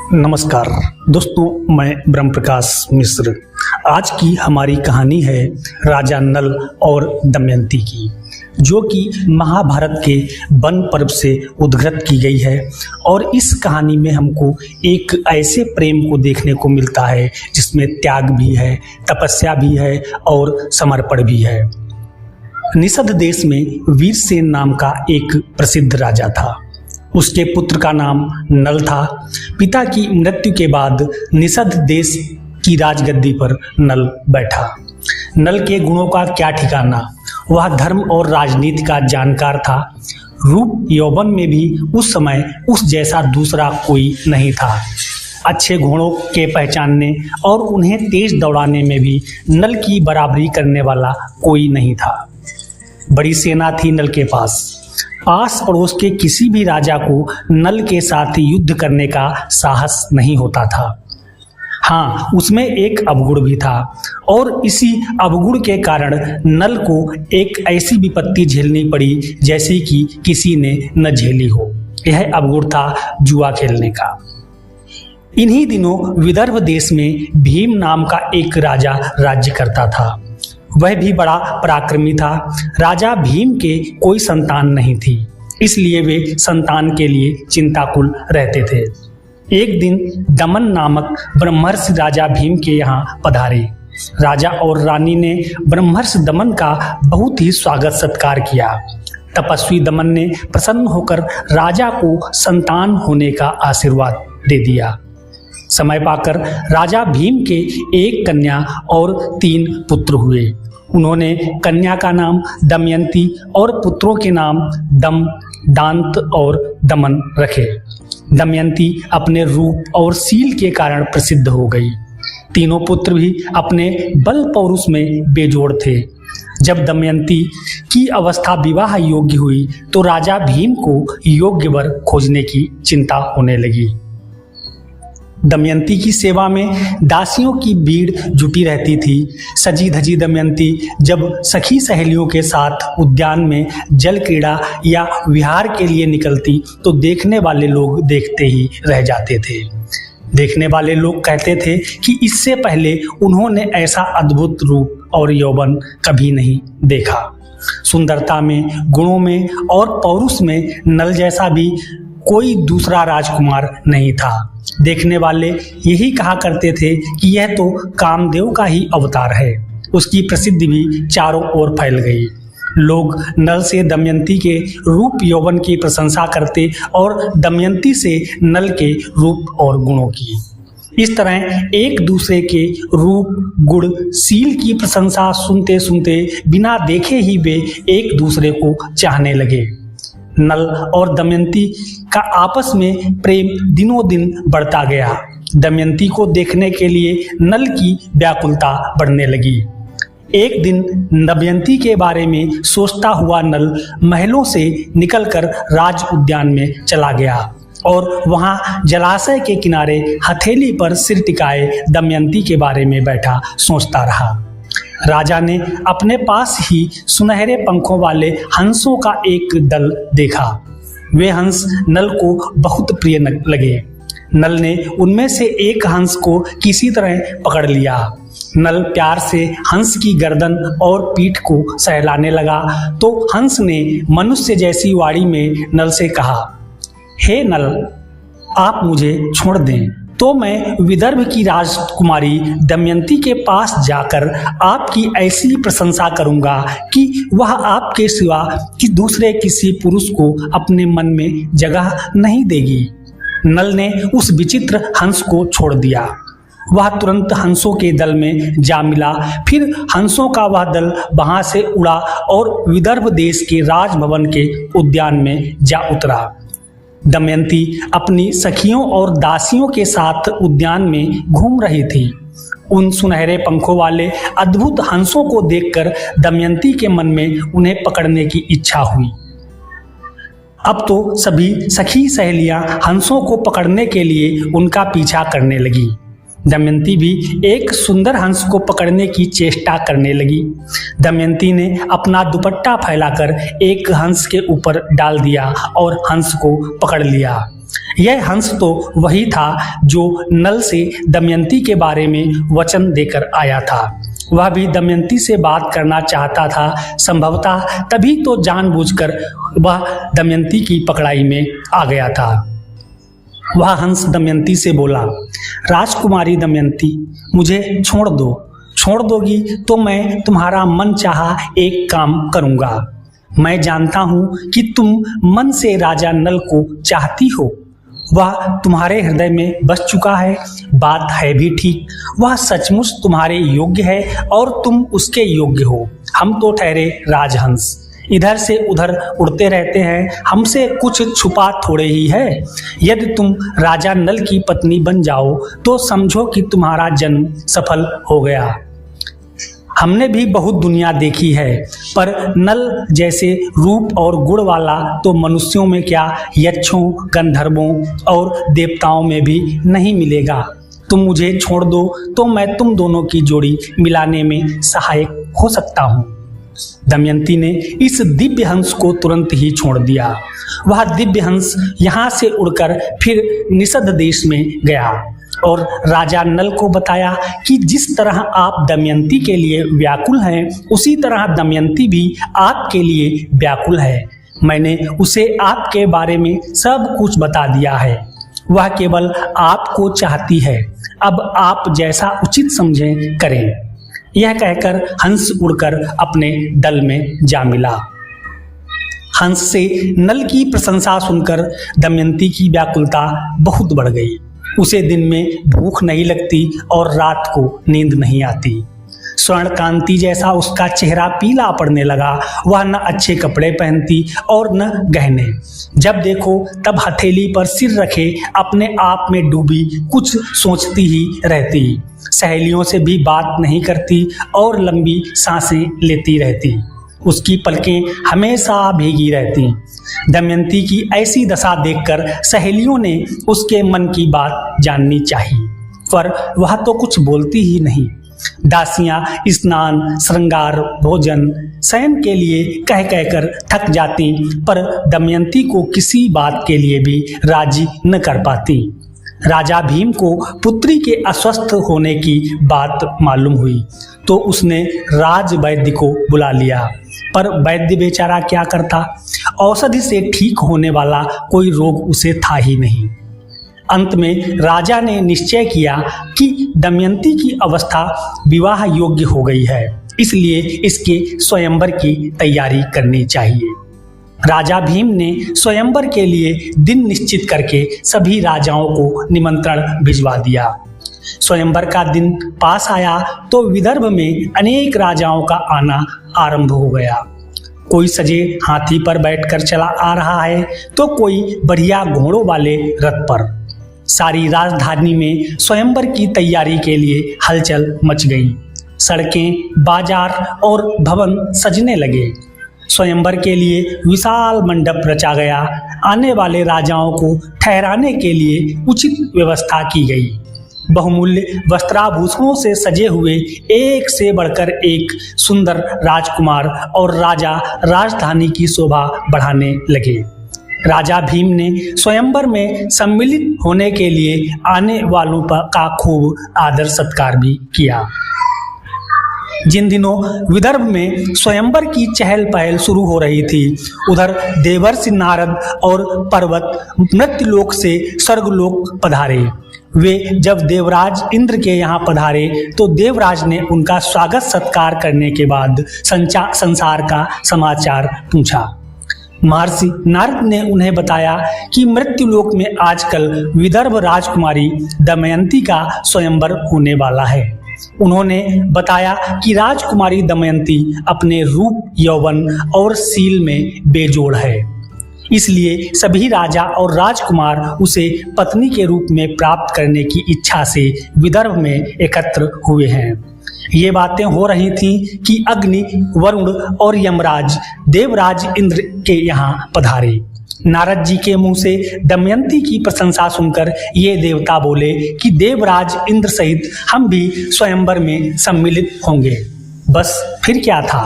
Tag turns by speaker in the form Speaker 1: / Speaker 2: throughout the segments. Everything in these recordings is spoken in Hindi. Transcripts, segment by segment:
Speaker 1: नमस्कार दोस्तों, मैं ब्रह्म प्रकाश मिश्र। आज की हमारी कहानी है राजा नल और दमयंती की, जो कि महाभारत के वन पर्व से उद्धृत की गई है। और इस कहानी में हमको एक ऐसे प्रेम को देखने को मिलता है जिसमें त्याग भी है, तपस्या भी है और समर्पण भी है। निषद देश में वीरसेन नाम का एक प्रसिद्ध राजा था। उसके पुत्र का नाम नल था। पिता की मृत्यु के बाद निषद देश की राजगद्दी पर नल बैठा। नल के गुणों का क्या ठिकाना, वह धर्म और राजनीति का जानकार था। रूप यौवन में भी उस समय उस जैसा दूसरा कोई नहीं था। अच्छे घोड़ों के पहचानने और उन्हें तेज दौड़ाने में भी नल की बराबरी करने वाला कोई नहीं था। बड़ी सेना थी नल के पास पड़ोस के किसी भी राजा को नल के साथ युद्ध करने का साहस नहीं होता था। हाँ, उसमें एक अवगुण भी था और इसी अवगुण के कारण नल को एक ऐसी विपत्ति झेलनी पड़ी जैसी कि किसी ने न झेली हो। यह अवगुण था जुआ खेलने का। इन्हीं दिनों विदर्भ देश में भीम नाम का एक राजा राज्य करता था। वह भी बड़ा पराक्रमी था। राजा भीम के कोई संतान नहीं थी, इसलिए वे संतान के लिए चिंताकुल रहते थे। एक दिन दमन नामक ब्रह्मर्षि राजा भीम के यहाँ पधारे। राजा और रानी ने ब्रह्मर्षि दमन का बहुत ही स्वागत सत्कार किया। तपस्वी दमन ने प्रसन्न होकर राजा को संतान होने का आशीर्वाद दे दिया। समय पाकर राजा भीम के एक कन्या और 3 पुत्र हुए। उन्होंने कन्या का नाम दमयंती और पुत्रों के नाम दम, दांत और दमन रखे। दमयंती अपने रूप और सील के कारण प्रसिद्ध हो गई। तीनों पुत्र भी अपने बल पौरुष में बेजोड़ थे। जब दमयंती की अवस्था विवाह योग्य हुई तो राजा भीम को योग्य वर खोजने की चिंता होने लगी। दमयंती की सेवा में दासियों की भीड़ जुटी रहती थी। सजी धजी दमयंती जब सखी सहेलियों के साथ उद्यान में जल क्रीड़ा या विहार के लिए निकलती तो देखने वाले लोग देखते ही रह जाते थे। देखने वाले लोग कहते थे कि इससे पहले उन्होंने ऐसा अद्भुत रूप और यौवन कभी नहीं देखा। सुंदरता में, गुणों में और पौरुष में नल जैसा भी कोई दूसरा राजकुमार नहीं था। देखने वाले यही कहा करते थे कि यह तो कामदेव का ही अवतार है। उसकी प्रसिद्धि भी चारों ओर फैल गई। लोग नल से दमयंती के रूप यौवन की प्रशंसा करते और दमयंती से नल के रूप और गुणों की। इस तरह एक दूसरे के रूप, गुण, सील की प्रशंसा सुनते सुनते बिना देखे ही वे एक दूसरे को चाहने लगे। नल और दमयंती का आपस में प्रेम दिनों दिन बढ़ता गया। दमयंती को देखने के लिए नल की व्याकुलता बढ़ने लगी। एक दिन दमयंती के बारे में सोचता हुआ नल महलों से निकलकर राज उद्यान में चला गया और वहां जलाशय के किनारे हथेली पर सिर टिकाए दमयंती के बारे में बैठा सोचता रहा। राजा ने अपने पास ही सुनहरे पंखों वाले हंसों का एक दल देखा। वे हंस नल को बहुत प्रिय लगे। नल ने उनमें से एक हंस को किसी तरह पकड़ लिया। नल प्यार से हंस की गर्दन और पीठ को सहलाने लगा तो हंस ने मनुष्य जैसी वाणी में नल से कहा, हे नल, आप मुझे छोड़ दें तो मैं विदर्भ की राजकुमारी दमयंती के पास जाकर आपकी ऐसी प्रशंसा करूंगा कि वह आपके सिवा कि दूसरे किसी पुरुष को अपने मन में जगह नहीं देगी। नल ने उस विचित्र हंस को छोड़ दिया। वह तुरंत हंसों के दल में जा मिला। फिर हंसों का वह दल वहां से उड़ा और विदर्भ देश के राजभवन के उद्यान में जा उतरा। दमयंती अपनी सखियों और दासियों के साथ उद्यान में घूम रही थी। उन सुनहरे पंखों वाले अद्भुत हंसों को देखकर दमयंती के मन में उन्हें पकड़ने की इच्छा हुई। अब तो सभी सखी सहेलियां हंसों को पकड़ने के लिए उनका पीछा करने लगी। दमयंती भी एक सुंदर हंस को पकड़ने की चेष्टा करने लगी। दमयंती ने अपना दुपट्टा फैलाकर एक हंस के ऊपर डाल दिया और हंस को पकड़ लिया। यह हंस तो वही था जो नल से दमयंती के बारे में वचन देकर आया था। वह भी दमयंती से बात करना चाहता था। संभवतः तभी तो जानबूझकर वह दमयंती की पकड़ाई में आ गया था। वह हंस दमयंती से बोला, राजकुमारी दमयंती, मुझे छोड़ दोगी तो मैं तुम्हारा मन चाहा एक काम करूंगा। मैं जानता हूं कि तुम मन से राजा नल को चाहती हो। वह तुम्हारे हृदय में बस चुका है। बात है भी ठीक, वह सचमुच तुम्हारे योग्य है और तुम उसके योग्य हो। हम तो ठहरे राजहंस, इधर से उधर उड़ते रहते हैं, हमसे कुछ छुपा थोड़े ही है। यदि तुम राजा नल की पत्नी बन जाओ तो समझो कि तुम्हारा जन्म सफल हो गया। हमने भी बहुत दुनिया देखी है, पर नल जैसे रूप और गुण वाला तो मनुष्यों में क्या, यक्षों, गंधर्वों और देवताओं में भी नहीं मिलेगा। तुम मुझे छोड़ दो तो मैं तुम दोनों की जोड़ी मिलाने में सहायक हो सकता हूँ। दमयंती ने इस दिव्य हंस को तुरंत ही छोड़ दिया। वह दिव्य हंस यहाँ से उड़कर फिर निषद देश में गया और राजा नल को बताया कि जिस तरह आप दमयंती के लिए व्याकुल हैं, उसी तरह दमयंती भी आपके लिए व्याकुल है। मैंने उसे आपके बारे में सब कुछ बता दिया है। वह केवल आपको चाहती है। अब आप जैसा उचित समझें करें। यह कहकर हंस उड़कर अपने दल में जा मिला। हंस से नल की प्रशंसा सुनकर दमयंती की व्याकुलता बहुत बढ़ गई। उसे दिन में भूख नहीं लगती और रात को नींद नहीं आती। स्वर्ण कांति जैसा उसका चेहरा पीला पड़ने लगा। वह न अच्छे कपड़े पहनती और न गहने। जब देखो तब हथेली पर सिर रखे अपने आप में डूबी कुछ सोचती ही रहती। सहेलियों से भी बात नहीं करती और लंबी सांसें लेती रहती। उसकी पलकें हमेशा भीगी रहती। दमयंती की ऐसी दशा देखकर सहेलियों ने उसके मन की बात जाननी चाहिए, पर वह तो कुछ बोलती ही नहीं। दासियां स्नान, श्रृंगार, भोजन, शयन के लिए कह कहकर थक जाती, पर दमयंती को किसी बात के लिए भी राजी न कर पाती। राजा भीम को पुत्री के अस्वस्थ होने की बात मालूम हुई तो उसने राज वैद्य को बुला लिया, पर वैद्य बेचारा क्या करता। औषधि से ठीक होने वाला कोई रोग उसे था ही नहीं। अंत में राजा ने निश्चय किया कि दमयंती की अवस्था विवाह योग्य हो गई है, इसलिए इसके स्वयंवर की तैयारी करनी चाहिए। राजा भीम ने स्वयंवर के लिए दिन निश्चित करके सभी राजाओं को निमंत्रण भिजवा दिया। स्वयंवर का दिन पास आया तो विदर्भ में अनेक राजाओं का आना आरंभ हो गया। कोई सजे हाथी पर बैठकर चला आ रहा है तो कोई बढ़िया घोड़ों वाले रथ पर। सारी राजधानी में स्वयंवर की तैयारी के लिए हलचल मच गई। सड़कें, बाजार और भवन सजने लगे। स्वयंवर के लिए विशाल मंडप रचा गया। आने वाले राजाओं को ठहराने के लिए उचित व्यवस्था की गई। बहुमूल्य वस्त्राभूषणों से सजे हुए एक से बढ़कर एक सुंदर राजकुमार और राजा राजधानी की शोभा बढ़ाने लगे। राजा भीम ने स्वयंवर में सम्मिलित होने के लिए आने वालों का खूब आदर सत्कार भी किया। जिन दिनों विदर्भ में स्वयंवर की चहल पहल शुरू हो रही थी, उधर देवर्षि नारद और पर्वत मृत्युलोक से स्वर्गलोक पधारे। वे जब देवराज इंद्र के यहाँ पधारे तो देवराज ने उनका स्वागत सत्कार करने के बाद संसार का समाचार पूछा। महर्षि नारद ने उन्हें बताया कि मृत्युलोक में आजकल विदर्भ राजकुमारी दमयंती का स्वयंवर होने वाला है। उन्होंने बताया कि राजकुमारी दमयंती अपने रूप, यौवन और शील में बेजोड़ है, इसलिए सभी राजा और राजकुमार उसे पत्नी के रूप में प्राप्त करने की इच्छा से विदर्भ में एकत्र हुए हैं। ये बातें हो रही थीं कि अग्नि, वरुण और यमराज देवराज इंद्र के यहाँ पधारे। नारद जी के मुंह से दमयंती की प्रशंसा सुनकर ये देवता बोले कि देवराज इंद्र सहित हम भी स्वयंवर में सम्मिलित होंगे। बस फिर क्या था,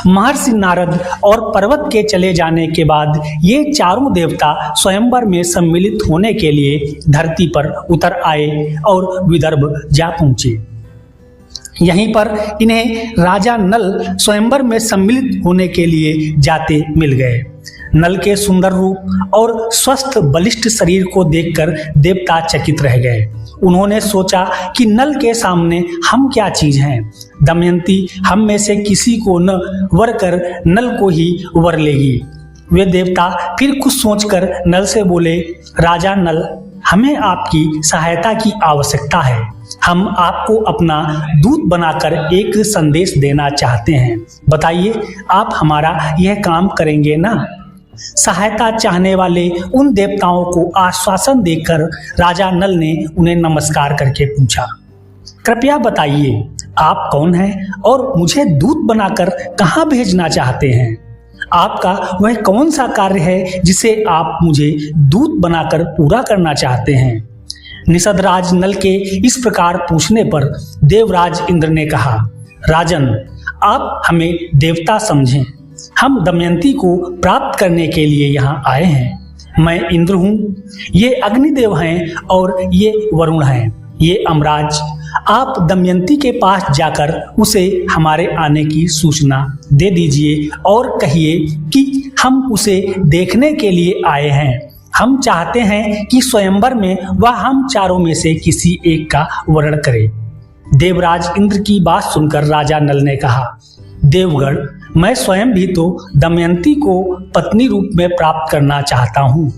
Speaker 1: महर्षि नारद और पर्वत के चले जाने के बाद ये चारों देवता स्वयंवर में सम्मिलित होने के लिए धरती पर उतर आए और विदर्भ जा पहुंचे। यहीं पर इन्हें राजा नल स्वयंवर में सम्मिलित होने के लिए जाते मिल गए। नल के सुंदर रूप और स्वस्थ बलिष्ठ शरीर को देखकर देवता चकित रह गए। उन्होंने सोचा कि नल के सामने हम क्या चीज हैं। दमयंती हम में से किसी को न वर कर नल को ही वर लेगी। वे देवता फिर कुछ सोचकर नल से बोले, राजा नल, हमें आपकी सहायता की आवश्यकता है। हम आपको अपना दूत बनाकर एक संदेश देना चाहते हैं। बताइए, आप हमारा यह काम करेंगे ना? सहायता चाहने वाले उन देवताओं को आश्वासन देकर राजा नल ने उन्हें नमस्कार करके पूछा, कृपया बताइए आप कौन हैं और मुझे दूत बनाकर कहाँ भेजना चाहते हैं? आपका वह कौन सा कार्य है जिसे आप मुझे दूत बनाकर पूरा करना चाहते हैं? निषदराज नल के इस प्रकार पूछने पर देवराज इंद्र ने कहा, राजन, आप हमें देवता समझें। हम दमयंती को प्राप्त करने के लिए यहाँ आए हैं। मैं इंद्र हूँ, ये अग्निदेव हैं और ये वरुण हैं, ये अमराज। आप दमयंती के पास जाकर उसे हमारे आने की सूचना दे दीजिए और कहिए कि हम उसे देखने के लिए आए हैं। हम चाहते हैं कि स्वयंवर में वह हम चारों में से किसी एक का वर्ण करे। देवराज इंद्र की बात सुनकर राजा नल ने कहा, देवगण, मैं स्वयं भी तो दमयंती को पत्नी रूप में प्राप्त करना चाहता हूँ।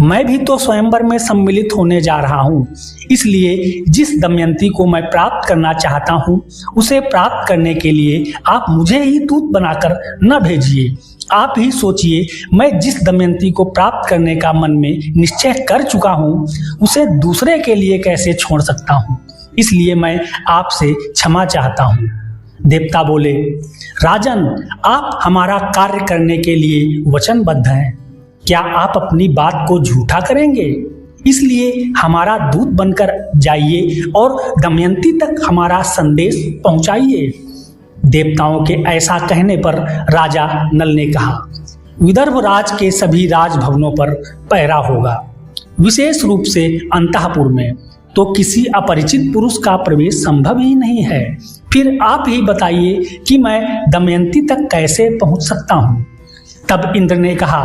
Speaker 1: मैं भी तो स्वयंवर में सम्मिलित होने जा रहा हूँ। इसलिए जिस दमयंती को मैं प्राप्त करना चाहता हूँ उसे प्राप्त करने के लिए आप मुझे ही दूत बनाकर न भेजिए। आप ही सोचिए, मैं जिस दमयंती को प्राप्त करने का मन में निश्चय कर चुका हूँ उसे दूसरे के लिए कैसे छोड़ सकता हूँ। इसलिए मैं आपसे क्षमा चाहता हूँ। देवता बोले, राजन, आप हमारा कार्य करने के लिए वचनबद्ध हैं। क्या आप अपनी बात को झूठा करेंगे? इसलिए हमारा दूत बनकर जाइए और दमयंती तक हमारा संदेश पहुंचाइए। देवताओं के ऐसा कहने पर राजा नल ने कहा, विदर्भ राज के सभी राजभवनों पर पहरा होगा, विशेष रूप से अंतःपुर में तो किसी अपरिचित पुरुष का प्रवेश संभव ही नहीं है। फिर आप ही बताइए कि मैं दमयंती तक कैसे पहुंच सकता हूं। तब इंद्र ने कहा,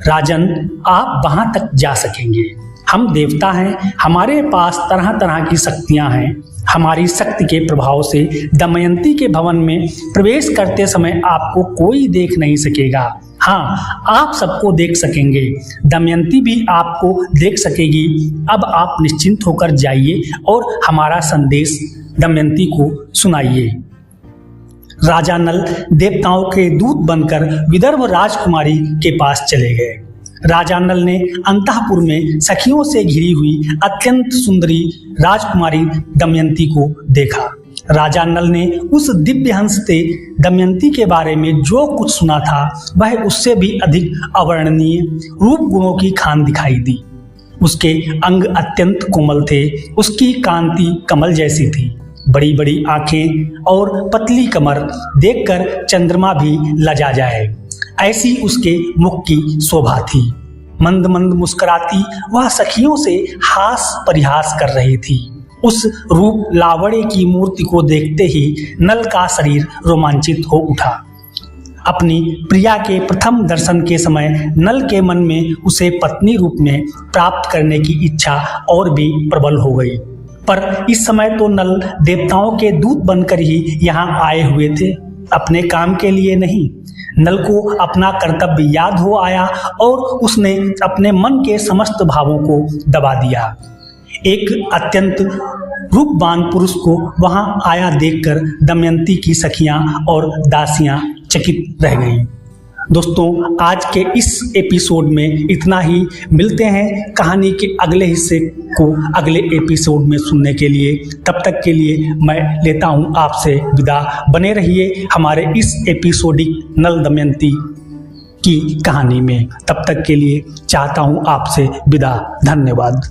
Speaker 1: राजन, आप वहां तक जा सकेंगे। हम देवता हैं, हमारे पास तरह तरह की शक्तियां हैं। हमारी शक्ति के प्रभाव से दमयंती के भवन में प्रवेश करते समय आपको कोई देख नहीं सकेगा। हाँ, आप सबको देख सकेंगे, दमयंती भी आपको देख सकेगी। अब आप निश्चिंत होकर जाइए और हमारा संदेश दमयंती को सुनाइए। राजा नल देवताओं के दूत बनकर विदर्भ राजकुमारी के पास चले गए। राजा नल ने अंतःपुर में सखियों से घिरी हुई अत्यंत सुंदरी राजकुमारी दमयंती को देखा। राजा नल ने उस दिव्य हंस से दमयंती के बारे में जो कुछ सुना था वह उससे भी अधिक अवर्णनीय रूप गुणों की खान दिखाई दी। उसके अंग अत्यंत कोमल थे, उसकी कांति कमल जैसी थी। बड़ी बड़ी आंखें और पतली कमर देखकर चंद्रमा भी लजा जाए, ऐसी उसके मुख की शोभा थी। मंद मंद मुस्कुराती वह सखियों से हास परिहास कर रही थी। उस रूप लावण्य की मूर्ति को देखते ही नल का शरीर रोमांचित हो उठा। अपनी प्रिया के प्रथम दर्शन के समय नल के मन में उसे पत्नी रूप में प्राप्त करने की इच्छा और भी प्रबल हो गई। पर इस समय तो नल देवताओं के दूत बनकर ही यहाँ आए हुए थे, अपने काम के लिए नहीं। नल को अपना कर्तव्य याद हो आया और उसने अपने मन के समस्त भावों को दबा दिया। एक अत्यंत रूपवान पुरुष को वहां आया देखकर दमयंती की सखियां और दासियां चकित रह गईं। दोस्तों, आज के इस एपिसोड में इतना ही। मिलते हैं कहानी के अगले हिस्से को अगले एपिसोड में सुनने के लिए। तब तक के लिए मैं लेता हूं आपसे विदा। बने रहिए हमारे इस एपिसोडिक नल दमयंती की कहानी में। तब तक के लिए चाहता हूं आपसे विदा। धन्यवाद।